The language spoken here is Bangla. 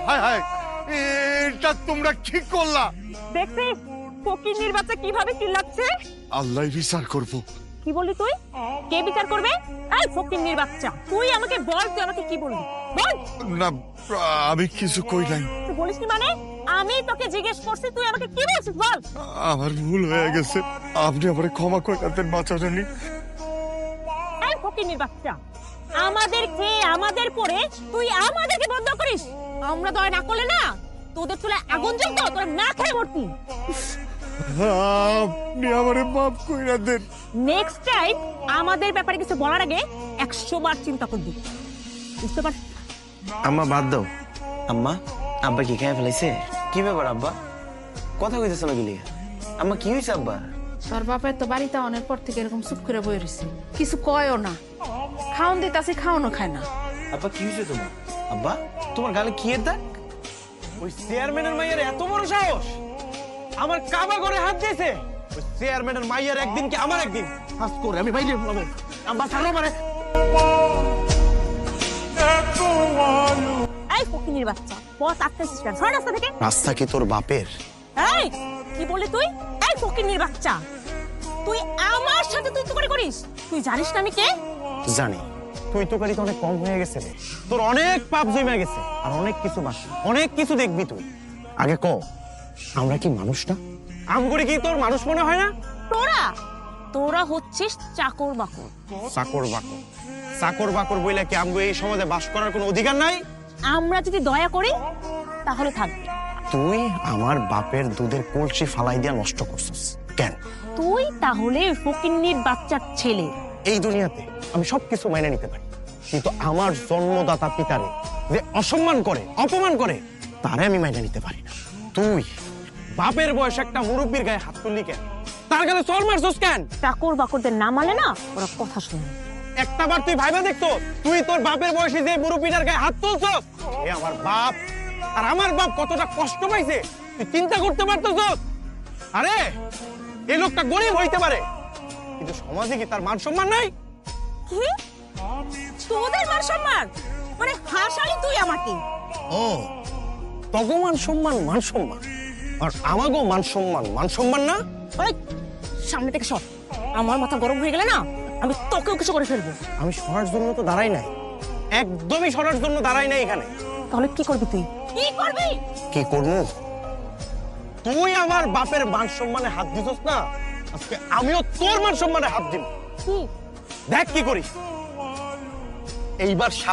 হায় হায়, এটা তোমরা কি করলা? দেখছিস ফকিন্নির বাচ্চা কিভাবে চিল্লাচ্ছে? আল্লাহ বিচার করবো। কি বললি তুই? কে বিচার করবে? এই ফকিন্নির বাচ্চা, তুই আমাকে বল, তুই আমাকে কি বলবি বল। না, আমি কিছু কই নাই। তুই বলিস নি মানে? আমি তোকে জিজ্ঞেস করছি, তুই আমাকে কি বলছিস বল। আমার ভুল হয়ে গেছে, আপনি আমারে ক্ষমা করে দেন বাঁচানি। এই ফকিন্নির বাচ্চা, আমাদের খেয়ে আমাদের পরে তুই আমাদেরকে বন্ধ করিস? আমরা দয়া না করলে না তোদের চুলে আগুন জ্বলতো, তোরা না খেয়ে মরতি। আপনি আমারে মাফ কইরা দেন। নেক্সট টাইম আমাদের ব্যাপারে কিছু বলার আগে 100 বার চিন্তা করবি, বুঝতে পারছিস? আম্মা বাদ দাও। আম্মা, আব্বা কি খেয়ে ফেলাইছে? কি ব্যাপার আব্বা, কথা কইতেছ না গেলি? আম্মা কি হয়েছে আব্বা? তোর বাপের তো বাড়িতে অনেক পর থেকে এরকম চুপ করে বই রয়েছে, কিছু কয়ও না, খাওন দিতাছি খাওয়ানো খায় না। আব্বা কি হয়েছে তোমার? আব্বা তোমার গালে কি এর দাগ? ওই চেয়ারম্যানের মাইয়ের এত বড় সাহস, আমার কাবা করে হাত দিয়েছে। ওই চেয়ারম্যানের মাইয়ের একদিন কি আমার একদিন হাত করে আমি বাইরে বলবো। আব্বা ছাড়ো মানে। এই ফকিন্নির বাচ্চা, পথ আটকেছিস কেন? সর রাস্তা থেকে। রাস্তা কি তোর বাপের? এই কি বললি তুই? এই ফকিন্নির বাচ্চা, তুই আমার সাথে তুই তো করিস? তুই জানিস না আমি কে? জানি, তুই তো গাড়িতে অনেক কম হয়ে গেছে রে। তোর অনেক পাপ জমে গেছে, আর অনেক কিছু বাকি, অনেক কিছু দেখবি তুই। আগে ক, আমরা কি মানুষ না? আমগরি কি তোর মানুষ মনে হয় না? তোরা হচ্ছিস চাকর বাকর। চাকর বাকর, চাকর বাকর বইলে কি আমগো এই সমাজে বাস করার কোনো অধিকার নাই? আমরা যদি দয়া করি তাহলে থাকবে। তুই আমার বাপের দুধের কলসি ফালাই দিয়া নষ্ট করছিস কেন? তুই তাহলে ফকিন্নির বাচ্চার ছেলে। এই দুনিয়াতে আমি সবকিছু মেনে নিতে পারি, কিন্তু আমার জন্মদাতা পিতারে যে অসম্মান করে, অপমান করে, তারে আমি মেনে নিতে পারি না। তুই বাপের বয়স একটা মুরব্বীর গায়ে হাত তুললি কেন? তার গালে চর মারছস কেন? চাকর বাকরদের না মালে না, ওরা কথা শোনে। একটা বার তুই ভাইবা দেখতো, তুই তোর বাপের বয়সে যে মুরব্বীটার গায়ে হাত তুলছস, এ আমার বাপ, আর আমার বাপ কতটা কষ্ট পাইছে তুই চিন্তা করতে পারতস? আরে এই লোকটা গরিব হইতে পারে, কিন্তু সমাজে কি তার মান সম্মান নাই? কি তোদের মান সম্মান? মানে হাসালি তুই আমাকে? ও, তগো মান সম্মান মান সম্মান, আর আমাগো মান সম্মান মান সম্মান না? ওই সামনে থেকে সর, আমার মাথা গরম হয়ে গেলে না আমি তোকেও কিছু করে ফেলবো। আমি সরার জন্য তো দাঁড়াই নাই, একদমই সরার জন্য দাঁড়াই নাই এখানে। তাহলে কি করবি তুই? কি করবি? কি করবো? তুই আমার বাপের মান সম্মানে হাত দিছস না, আজকে আমিও তোর মান সম্মানে হাত দিব। কি? দেখ কি করিস। এইবার সাহস